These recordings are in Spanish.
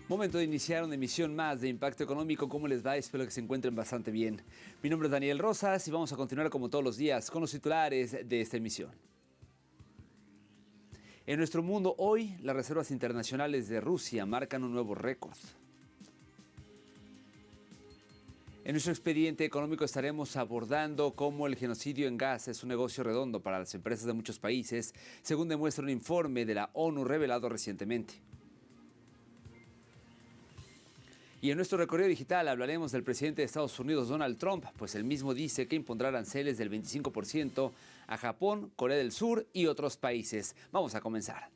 Momento de iniciar una emisión más de Impacto Económico. ¿Cómo les va? Espero que se encuentren bastante bien. Mi nombre es Daniel Rosas y vamos a continuar como todos los días con los titulares de esta emisión. En nuestro mundo hoy, las reservas internacionales de Rusia marcan un nuevo récord. En nuestro expediente económico estaremos abordando cómo el genocidio en Gaza es un negocio redondo para las empresas de muchos países, según demuestra un informe de la ONU revelado recientemente. Y en nuestro recorrido digital hablaremos del presidente de Estados Unidos, Donald Trump, pues él mismo dice que impondrá aranceles del 25% a Japón, Corea del Sur y otros países. Vamos a comenzar.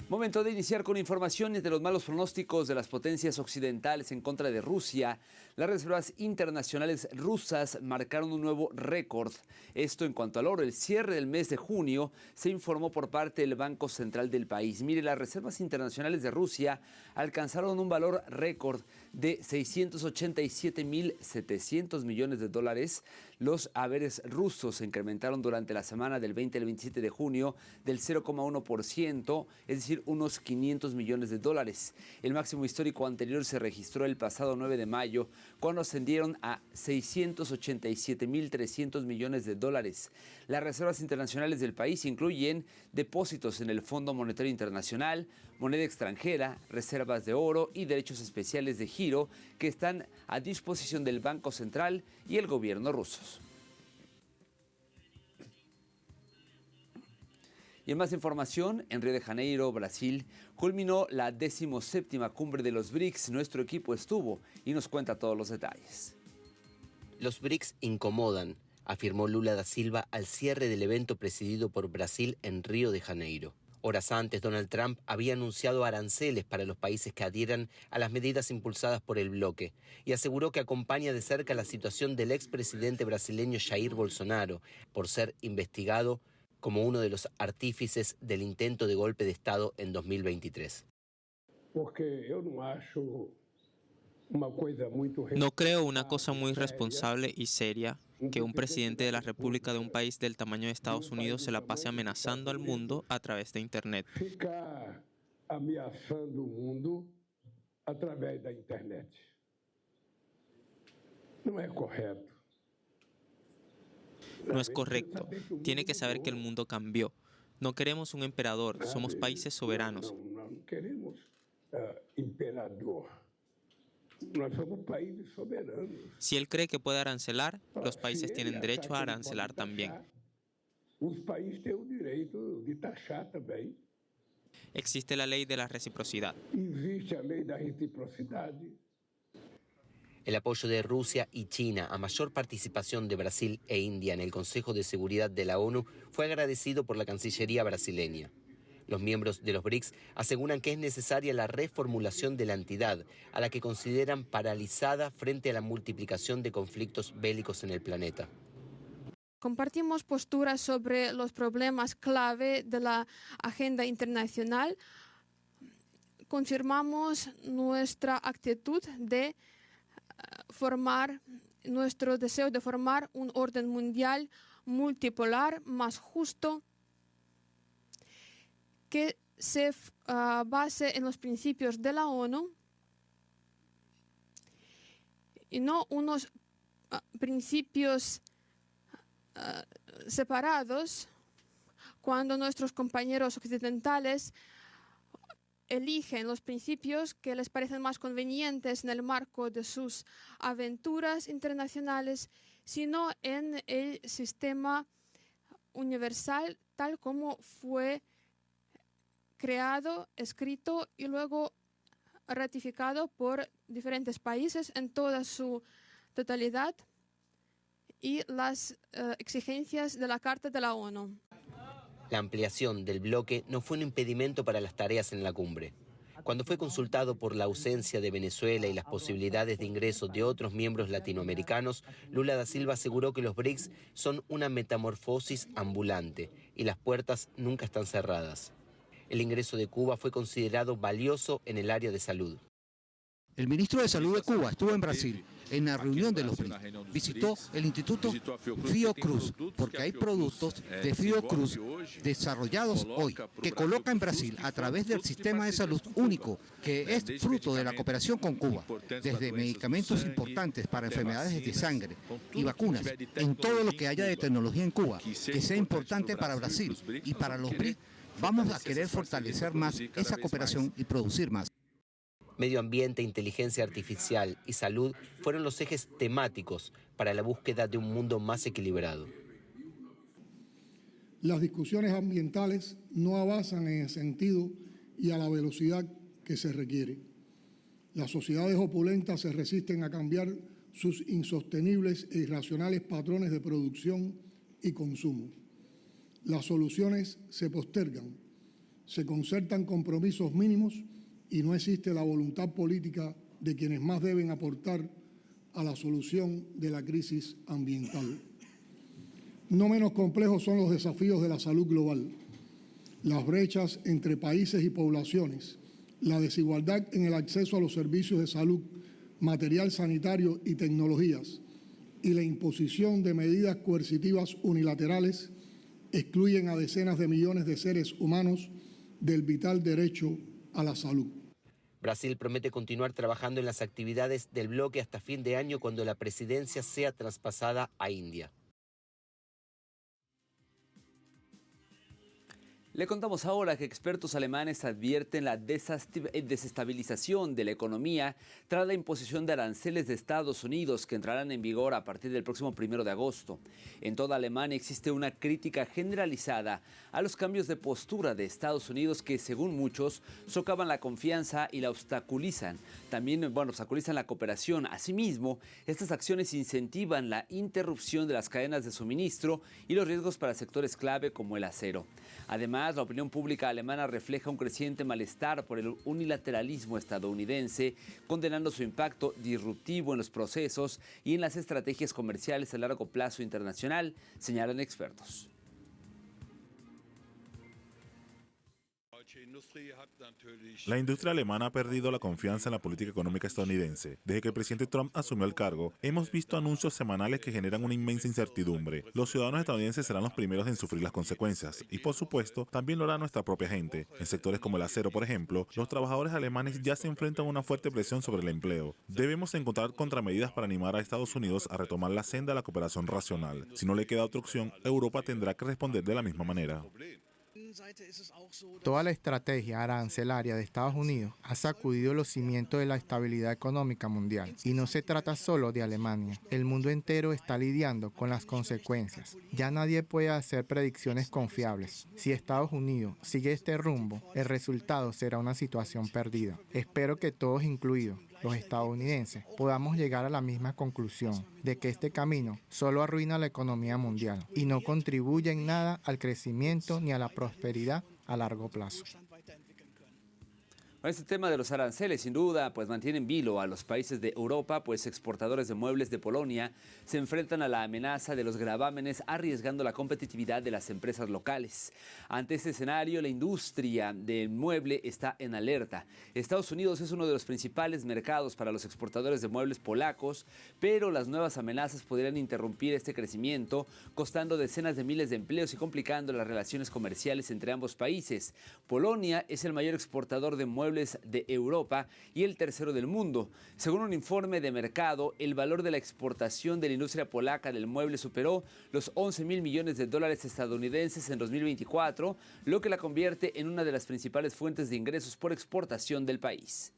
Momento de iniciar con informaciones de los malos pronósticos de las potencias occidentales en contra de Rusia. Las reservas internacionales rusas marcaron un nuevo récord. Esto en cuanto al oro. El cierre del mes de junio se informó por parte del Banco Central del país. Mire, las reservas internacionales de Rusia alcanzaron un valor récord de 687.700 millones de dólares. Los haberes rusos se incrementaron durante la semana del 20 al 27 de junio del 0,1%, es decir, unos 500 millones de dólares. El máximo histórico anterior se registró el pasado 9 de mayo, cuando ascendieron a 687.300 millones de dólares. Las reservas internacionales del país incluyen depósitos en el Fondo Monetario Internacional, moneda extranjera, reservas de oro y derechos especiales de giro que están a disposición del Banco Central y el gobierno rusos. Y en más información, en Río de Janeiro, Brasil, culminó la 17ª cumbre de los BRICS. Nuestro equipo estuvo y nos cuenta todos los detalles. Los BRICS incomodan, afirmó Lula da Silva al cierre del evento presidido por Brasil en Río de Janeiro. Horas antes, Donald Trump había anunciado aranceles para los países que adhieran a las medidas impulsadas por el bloque y aseguró que acompaña de cerca la situación del expresidente brasileño Jair Bolsonaro por ser investigado como uno de los artífices del intento de golpe de Estado en 2023. No creo una cosa muy responsable y seria que un presidente de la República de un país del tamaño de Estados Unidos se la pase amenazando al mundo a través de Internet. No es correcto. No es correcto. Tiene que saber que el mundo cambió. No queremos un emperador, somos países soberanos. No queremos emperador. Nós somos países soberanos. Si él cree que puede arancelar, los países tienen derecho a arancelar también. Los países tienen el derecho de taxar también. Existe la ley de la reciprocidad. Existe la ley de la reciprocidad. El apoyo de Rusia y China a mayor participación de Brasil e India en el Consejo de Seguridad de la ONU fue agradecido por la Cancillería brasileña. Los miembros de los BRICS aseguran que es necesaria la reformulación de la entidad, a la que consideran paralizada frente a la multiplicación de conflictos bélicos en el planeta. Compartimos posturas sobre los problemas clave de la agenda internacional. Confirmamos nuestra actitud de nuestro deseo de formar un orden mundial multipolar más justo que se base en los principios de la ONU y no unos principios separados cuando nuestros compañeros occidentales eligen los principios que les parecen más convenientes en el marco de sus aventuras internacionales, sino en el sistema universal tal como fue creado, escrito y luego ratificado por diferentes países en toda su totalidad y las exigencias de la Carta de la ONU. La ampliación del bloque no fue un impedimento para las tareas en la cumbre. Cuando fue consultado por la ausencia de Venezuela y las posibilidades de ingreso de otros miembros latinoamericanos, Lula da Silva aseguró que los BRICS son una metamorfosis ambulante y las puertas nunca están cerradas. El ingreso de Cuba fue considerado valioso en el área de salud. El ministro de Salud de Cuba estuvo en Brasil en la reunión de los BRICS. Visitó el Instituto Fiocruz, porque hay productos de Fiocruz desarrollados hoy que colocan Brasil a través del sistema de salud único, que es fruto de la cooperación con Cuba, desde medicamentos importantes para enfermedades de sangre y vacunas, en todo lo que haya de tecnología en Cuba, que sea importante para Brasil y para los BRICS. Vamos a querer fortalecer más esa cooperación y producir más. Medio ambiente, inteligencia artificial y salud fueron los ejes temáticos para la búsqueda de un mundo más equilibrado. Las discusiones ambientales no avanzan en el sentido y a la velocidad que se requiere. Las sociedades opulentas se resisten a cambiar sus insostenibles e irracionales patrones de producción y consumo. Las soluciones se postergan, se concertan compromisos mínimos y no existe la voluntad política de quienes más deben aportar a la solución de la crisis ambiental. No menos complejos son los desafíos de la salud global, las brechas entre países y poblaciones, la desigualdad en el acceso a los servicios de salud, material sanitario y tecnologías, y la imposición de medidas coercitivas unilaterales excluyen a decenas de millones de seres humanos del vital derecho a la salud. Brasil promete continuar trabajando en las actividades del bloque hasta fin de año cuando la presidencia sea traspasada a India. Le contamos ahora que expertos alemanes advierten la desestabilización de la economía tras la imposición de aranceles de Estados Unidos que entrarán en vigor a partir del próximo 1 de agosto. En toda Alemania existe una crítica generalizada a los cambios de postura de Estados Unidos que, según muchos, socavan la confianza y la obstaculizan. También, obstaculizan la cooperación. Asimismo, estas acciones incentivan la interrupción de las cadenas de suministro y los riesgos para sectores clave como el acero. Además, la opinión pública alemana refleja un creciente malestar por el unilateralismo estadounidense, condenando su impacto disruptivo en los procesos y en las estrategias comerciales a largo plazo internacional, señalan expertos. La industria alemana ha perdido la confianza en la política económica estadounidense. Desde que el presidente Trump asumió el cargo, hemos visto anuncios semanales que generan una inmensa incertidumbre. Los ciudadanos estadounidenses serán los primeros en sufrir las consecuencias y, por supuesto, también lo hará nuestra propia gente. En sectores como el acero, por ejemplo, los trabajadores alemanes ya se enfrentan a una fuerte presión sobre el empleo. Debemos encontrar contramedidas para animar a Estados Unidos a retomar la senda de la cooperación racional. Si no le queda otra opción, Europa tendrá que responder de la misma manera. Toda la estrategia arancelaria de Estados Unidos ha sacudido los cimientos de la estabilidad económica mundial. Y no se trata solo de Alemania. El mundo entero está lidiando con las consecuencias. Ya nadie puede hacer predicciones confiables. Si Estados Unidos sigue este rumbo, el resultado será una situación perdida. Espero que todos, incluidos los estadounidenses, podamos llegar a la misma conclusión de que este camino solo arruina la economía mundial y no contribuye en nada al crecimiento ni a la prosperidad a largo plazo. Este tema de los aranceles, sin duda, pues mantiene en vilo a los países de Europa, pues exportadores de muebles de Polonia se enfrentan a la amenaza de los gravámenes, arriesgando la competitividad de las empresas locales. Ante este escenario, la industria del mueble está en alerta. Estados Unidos es uno de los principales mercados para los exportadores de muebles polacos, pero las nuevas amenazas podrían interrumpir este crecimiento, costando decenas de miles de empleos y complicando las relaciones comerciales entre ambos países. Polonia es el mayor exportador de muebles de Europa y el tercero del mundo. Según un informe de mercado, el valor de la exportación de la industria polaca del mueble superó los 11.000 millones de dólares estadounidenses en 2024, lo que la convierte en una de las principales fuentes de ingresos por exportación del país.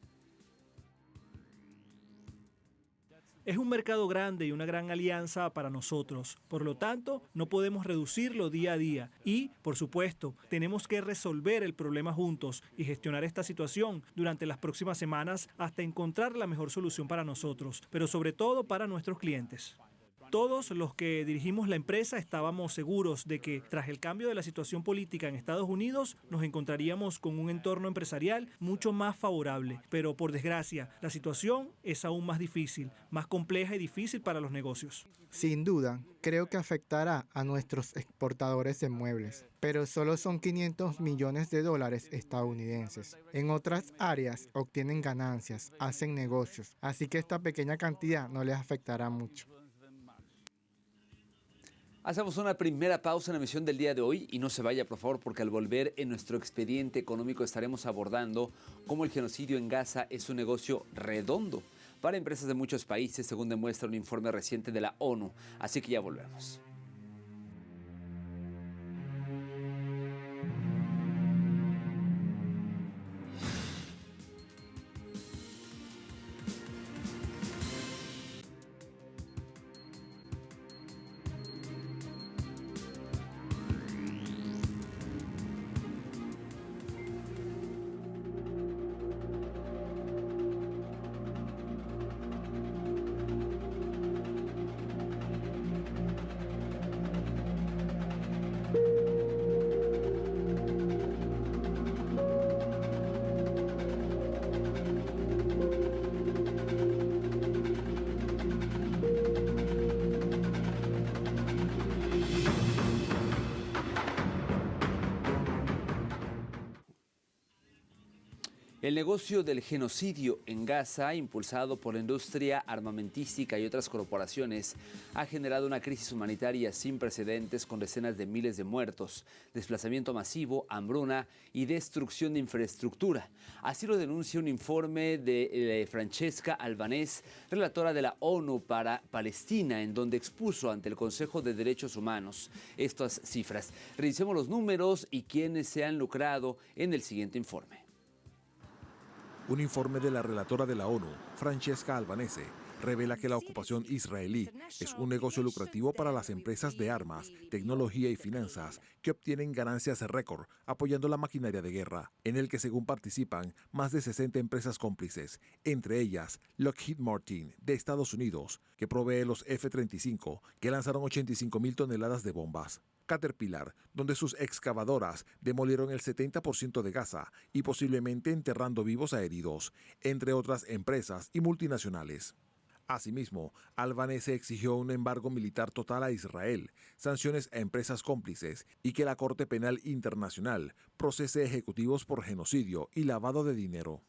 Es un mercado grande y una gran alianza para nosotros. Por lo tanto, no podemos reducirlo día a día. Y, por supuesto, tenemos que resolver el problema juntos y gestionar esta situación durante las próximas semanas hasta encontrar la mejor solución para nosotros, pero sobre todo para nuestros clientes. Todos los que dirigimos la empresa estábamos seguros de que tras el cambio de la situación política en Estados Unidos nos encontraríamos con un entorno empresarial mucho más favorable. Pero por desgracia, la situación es aún más difícil, más compleja y difícil para los negocios. Sin duda, creo que afectará a nuestros exportadores de muebles, pero solo son 500 millones de dólares estadounidenses. En otras áreas obtienen ganancias, hacen negocios, así que esta pequeña cantidad no les afectará mucho. Hacemos una primera pausa en la emisión del día de hoy y no se vaya, por favor, porque al volver en nuestro expediente económico estaremos abordando cómo el genocidio en Gaza es un negocio redondo para empresas de muchos países, según demuestra un informe reciente de la ONU. Así que ya volvemos. El negocio del genocidio en Gaza, impulsado por la industria armamentística y otras corporaciones, ha generado una crisis humanitaria sin precedentes con decenas de miles de muertos, desplazamiento masivo, hambruna y destrucción de infraestructura. Así lo denuncia un informe de Francesca Albanese, relatora de la ONU para Palestina, en donde expuso ante el Consejo de Derechos Humanos estas cifras. Revisemos los números y quiénes se han lucrado en el siguiente informe. Un informe de la relatora de la ONU, Francesca Albanese, revela que la ocupación israelí es un negocio lucrativo para las empresas de armas, tecnología y finanzas que obtienen ganancias récord apoyando la maquinaria de guerra, en el que según participan más de 60 empresas cómplices, entre ellas Lockheed Martin de Estados Unidos, que provee los F-35 que lanzaron 85,000 toneladas de bombas. Caterpillar, donde sus excavadoras demolieron el 70% de Gaza y posiblemente enterrando vivos a heridos, entre otras empresas y multinacionales. Asimismo, Albanese exigió un embargo militar total a Israel, sanciones a empresas cómplices y que la Corte Penal Internacional procese ejecutivos por genocidio y lavado de dinero.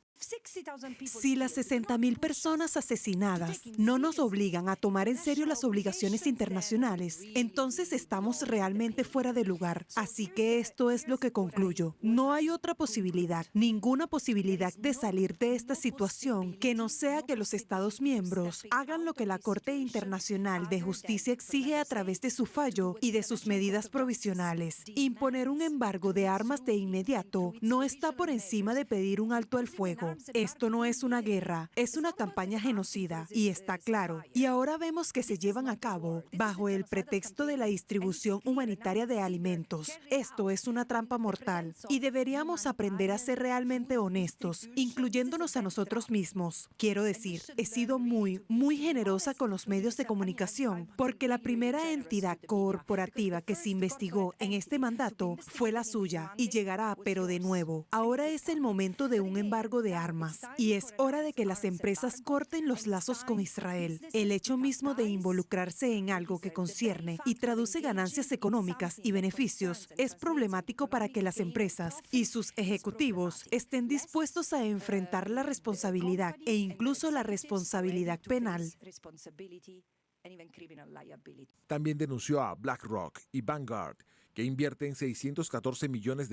Si las 60,000 personas asesinadas no nos obligan a tomar en serio las obligaciones internacionales, entonces estamos realmente fuera de lugar. Así que esto es lo que concluyo. No hay otra posibilidad, ninguna posibilidad de salir de esta situación que no sea que los Estados miembros hagan lo que la Corte Internacional de Justicia exige a través de su fallo y de sus medidas provisionales. Imponer un embargo de armas de inmediato no está por encima de pedir un alto al fuego. Esto no es una guerra, es una campaña genocida y está claro. Y ahora vemos que se llevan a cabo bajo el pretexto de la distribución humanitaria de alimentos. Esto es una trampa mortal y deberíamos aprender a ser realmente honestos, incluyéndonos a nosotros mismos. Quiero decir, he sido muy generosa con los medios de comunicación porque la primera entidad corporativa que se investigó en este mandato fue la suya y llegará, pero de nuevo. Ahora es el momento de un embargo de armas y es hora de que las empresas corten los lazos con Israel. El hecho mismo de involucrarse en algo que concierne y traduce ganancias económicas y beneficios es problemático para que las empresas y sus ejecutivos estén dispuestos a enfrentar la responsabilidad e incluso la responsabilidad penal. También denunció a BlackRock y Vanguard, que invierten $614 millones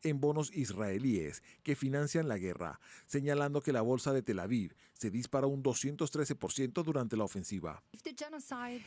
en bonos israelíes que financian la guerra, señalando que la bolsa de Tel Aviv se disparó un 213% durante la ofensiva.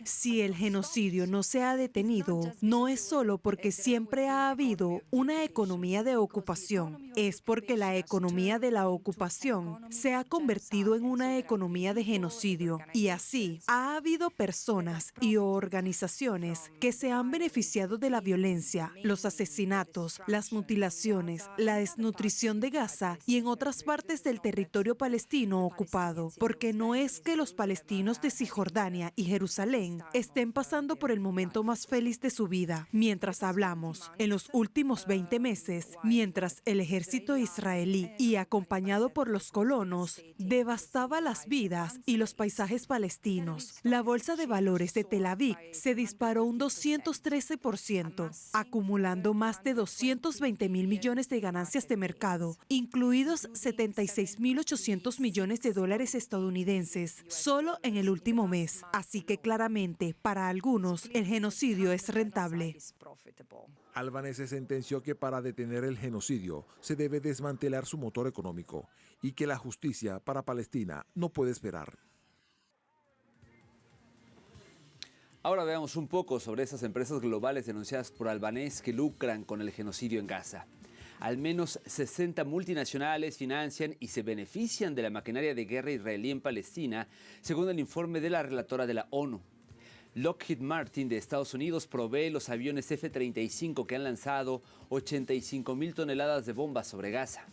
Si el genocidio no se ha detenido, no es solo porque siempre ha habido una economía de ocupación, es porque la economía de la ocupación se ha convertido en una economía de genocidio. Y así, ha habido personas y organizaciones que se han beneficiado de la violencia violencia, los asesinatos, las mutilaciones, la desnutrición de Gaza y en otras partes del territorio palestino ocupado, porque no es que los palestinos de Cisjordania y Jerusalén estén pasando por el momento más feliz de su vida. Mientras hablamos, en los últimos 20 meses, mientras el ejército israelí y acompañado por los colonos devastaba las vidas y los paisajes palestinos, la bolsa de valores de Tel Aviv se disparó un 213%, acumulando más de 220.000 millones de ganancias de mercado, incluidos 76.800 millones de dólares estadounidenses, solo en el último mes. Así que claramente, para algunos, el genocidio es rentable. Albanese sentenció que para detener el genocidio se debe desmantelar su motor económico y que la justicia para Palestina no puede esperar. Ahora veamos un poco sobre esas empresas globales denunciadas por Albanese que lucran con el genocidio en Gaza. Al menos 60 multinacionales financian y se benefician de la maquinaria de guerra israelí en Palestina, según el informe de la relatora de la ONU. Lockheed Martin de Estados Unidos provee los aviones F-35 que han lanzado 85.000 toneladas de bombas sobre Gaza.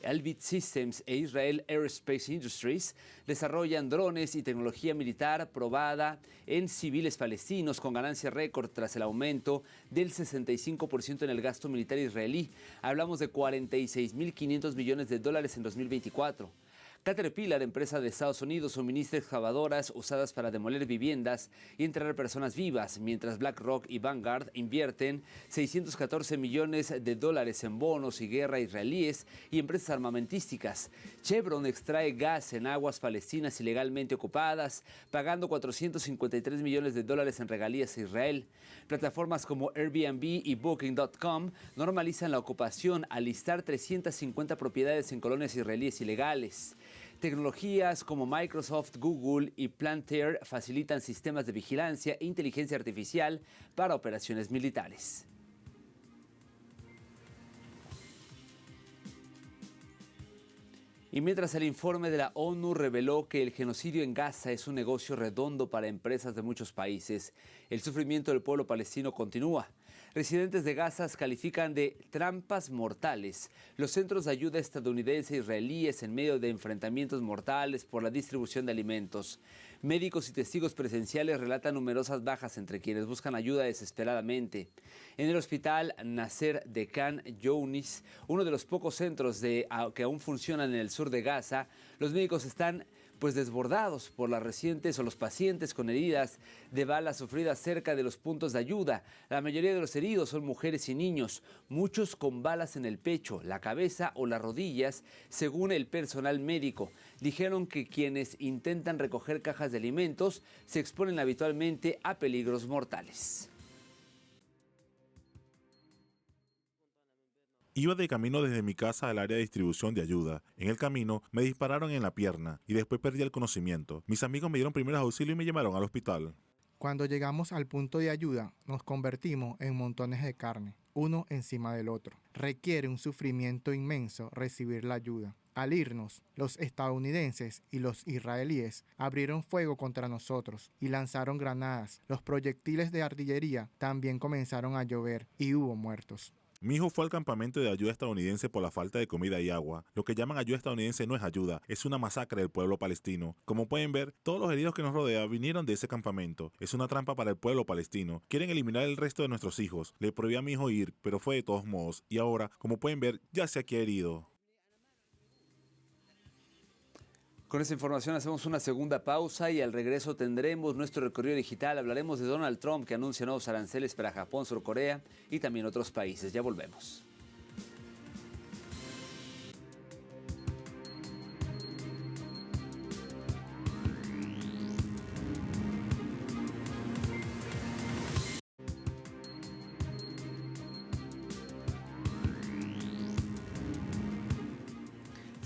Elbit Systems e Israel Aerospace Industries desarrollan drones y tecnología militar probada en civiles palestinos con ganancia récord tras el aumento del 65% en el gasto militar israelí. Hablamos de 46.500 millones de dólares en 2024. Caterpillar, empresa de Estados Unidos, suministra excavadoras usadas para demoler viviendas y enterrar personas vivas, mientras BlackRock y Vanguard invierten 614 millones de dólares en bonos y guerra israelíes y empresas armamentísticas. Chevron extrae gas en aguas palestinas ilegalmente ocupadas, pagando 453 millones de dólares en regalías a Israel. Plataformas como Airbnb y Booking.com normalizan la ocupación al listar 350 propiedades en colonias israelíes ilegales. Tecnologías como Microsoft, Google y Palantir facilitan sistemas de vigilancia e inteligencia artificial para operaciones militares. Y mientras el informe de la ONU reveló que el genocidio en Gaza es un negocio redondo para empresas de muchos países, el sufrimiento del pueblo palestino continúa. Residentes de Gaza califican de trampas mortales los centros de ayuda estadounidense e israelíes en medio de enfrentamientos mortales por la distribución de alimentos. Médicos y testigos presenciales relatan numerosas bajas entre quienes buscan ayuda desesperadamente. En el hospital Nasser de Khan Younis, uno de los pocos centros que aún funcionan en el sur de Gaza, los médicos están desbordados por las recientes o los pacientes con heridas de balas sufridas cerca de los puntos de ayuda. La mayoría de los heridos son mujeres y niños, muchos con balas en el pecho, la cabeza o las rodillas, según el personal médico. Dijeron que quienes intentan recoger cajas de alimentos se exponen habitualmente a peligros mortales. Iba de camino desde mi casa al área de distribución de ayuda. En el camino me dispararon en la pierna y después perdí el conocimiento. Mis amigos me dieron primeros auxilios y me llevaron al hospital. Cuando llegamos al punto de ayuda, nos convertimos en montones de carne, uno encima del otro. Requiere un sufrimiento inmenso recibir la ayuda. Al irnos, los estadounidenses y los israelíes abrieron fuego contra nosotros y lanzaron granadas. Los proyectiles de artillería también comenzaron a llover y hubo muertos. Mi hijo fue al campamento de ayuda estadounidense por la falta de comida y agua. Lo que llaman ayuda estadounidense no es ayuda, es una masacre del pueblo palestino. Como pueden ver, todos los heridos que nos rodean vinieron de ese campamento. Es una trampa para el pueblo palestino. Quieren eliminar el resto de nuestros hijos. Le prohibí a mi hijo ir, pero fue de todos modos. Y ahora, como pueden ver, ya se ha herido. Con esta información hacemos una segunda pausa y al regreso tendremos nuestro recorrido digital. Hablaremos de Donald Trump, que anuncia nuevos aranceles para Japón, Sur Corea y también otros países. Ya volvemos.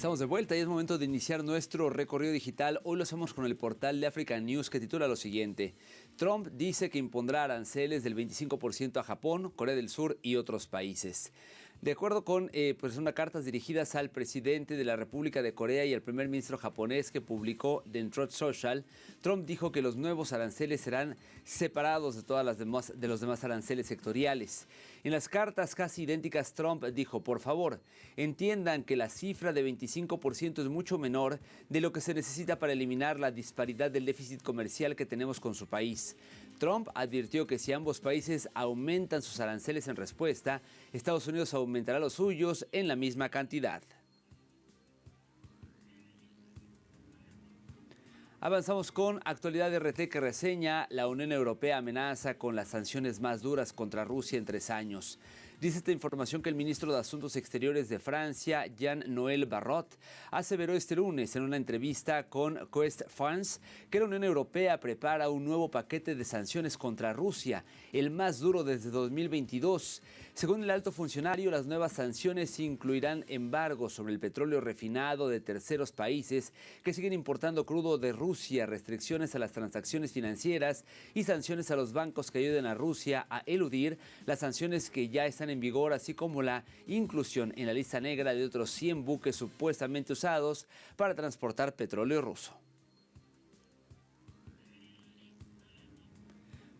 Estamos de vuelta y es momento de iniciar nuestro recorrido digital. Hoy lo hacemos con el portal de African News que titula lo siguiente: Trump dice que impondrá aranceles del 25% a Japón, Corea del Sur y otros países. De acuerdo con pues unas cartas dirigidas al presidente de la República de Corea y al primer ministro japonés que publicó The Truth Social, Trump dijo que los nuevos aranceles serán separados de de los demás aranceles sectoriales. En las cartas casi idénticas, Trump dijo: por favor, entiendan que la cifra de 25% es mucho menor de lo que se necesita para eliminar la disparidad del déficit comercial que tenemos con su país. Trump advirtió que si ambos países aumentan sus aranceles en respuesta, Estados Unidos aumentará los suyos en la misma cantidad. Avanzamos con actualidad RT que reseña: la Unión Europea amenaza con las sanciones más duras contra Rusia en 3 años. Dice esta información que el ministro de Asuntos Exteriores de Francia, Jean-Noël Barrot, aseveró este lunes en una entrevista con Quest France que la Unión Europea prepara un nuevo paquete de sanciones contra Rusia, el más duro desde 2022. Según el alto funcionario, las nuevas sanciones incluirán embargos sobre el petróleo refinado de terceros países que siguen importando crudo de Rusia, restricciones a las transacciones financieras y sanciones a los bancos que ayuden a Rusia a eludir las sanciones que ya están en vigor, así como la inclusión en la lista negra de otros 100 buques supuestamente usados para transportar petróleo ruso.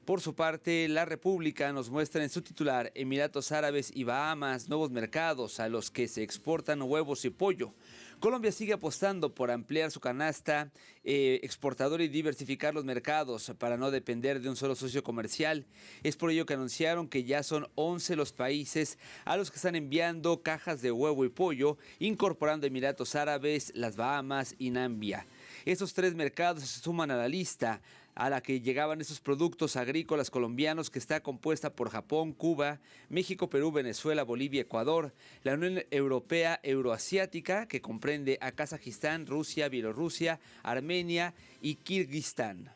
Por su parte, La República nos muestra en su titular: Emiratos Árabes y Bahamas, nuevos mercados a los que se exportan huevos y pollo. Colombia sigue apostando por ampliar su canasta exportadora y diversificar los mercados para no depender de un solo socio comercial. Es por ello que anunciaron que ya son 11 los países a los que están enviando cajas de huevo y pollo, incorporando Emiratos Árabes, las Bahamas y Namibia. Estos 3 mercados se suman a la lista a la que llegaban esos productos agrícolas colombianos, que está compuesta por Japón, Cuba, México, Perú, Venezuela, Bolivia, Ecuador, la Unión Europea Euroasiática, que comprende a Kazajistán, Rusia, Bielorrusia, Armenia y Kirguistán.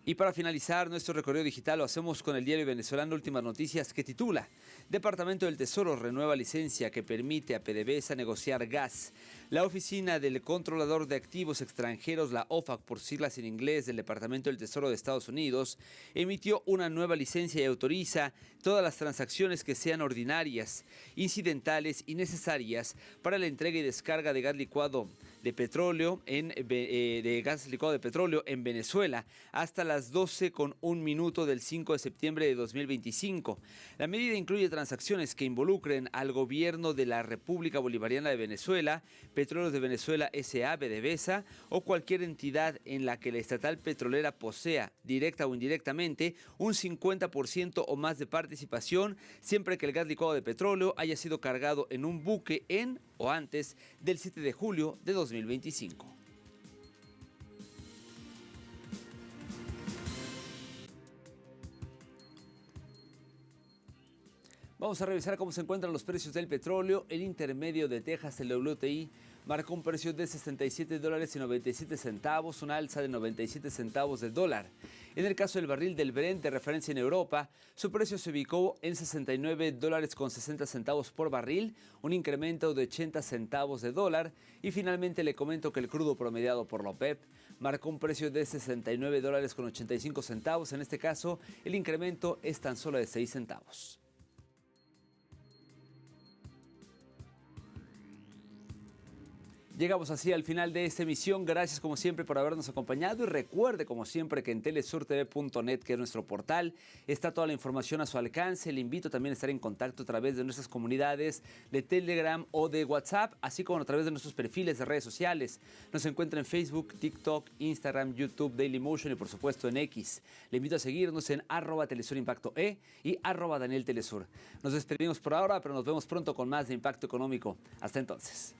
Y para finalizar nuestro recorrido digital lo hacemos con el diario venezolano Últimas Noticias, que titula: Departamento del Tesoro renueva licencia que permite a PDVSA negociar gas. La Oficina del Controlador de Activos Extranjeros, la OFAC por siglas en inglés, del Departamento del Tesoro de Estados Unidos, emitió una nueva licencia y autoriza todas las transacciones que sean ordinarias, incidentales y necesarias para la entrega y descarga de gas licuado de petróleo en Venezuela hasta las 12:01 del 5 de septiembre de 2025. La medida incluye transacciones que involucren al gobierno de la República Bolivariana de Venezuela, Petróleos de Venezuela S.A. PDVSA o cualquier entidad en la que la estatal petrolera posea, directa o indirectamente, un 50% o más de participación, siempre que el gas licuado de petróleo haya sido cargado en un buque en o antes del 7 de julio de 2025. Vamos a revisar cómo se encuentran los precios del petróleo. El intermedio de Texas, el WTI, marcó un precio de $67.97, una alza de 97 centavos de dólar. En el caso del barril del Brent de referencia en Europa, su precio se ubicó en $69.60 por barril, un incremento de 80 centavos de dólar. Y finalmente le comento que el crudo promediado por la OPEP marcó un precio de $69.85. En este caso, el incremento es tan solo de 6 centavos. Llegamos así al final de esta emisión. Gracias como siempre por habernos acompañado y recuerde como siempre que en telesurtv.net, que es nuestro portal, está toda la información a su alcance. Le invito también a estar en contacto a través de nuestras comunidades de Telegram o de WhatsApp, así como a través de nuestros perfiles de redes sociales. Nos encuentra en Facebook, TikTok, Instagram, YouTube, Dailymotion y por supuesto en X. Le invito a seguirnos en @TelesurImpactoE y @DanielTelesur. Nos despedimos por ahora, pero nos vemos pronto con más de Impacto Económico. Hasta entonces.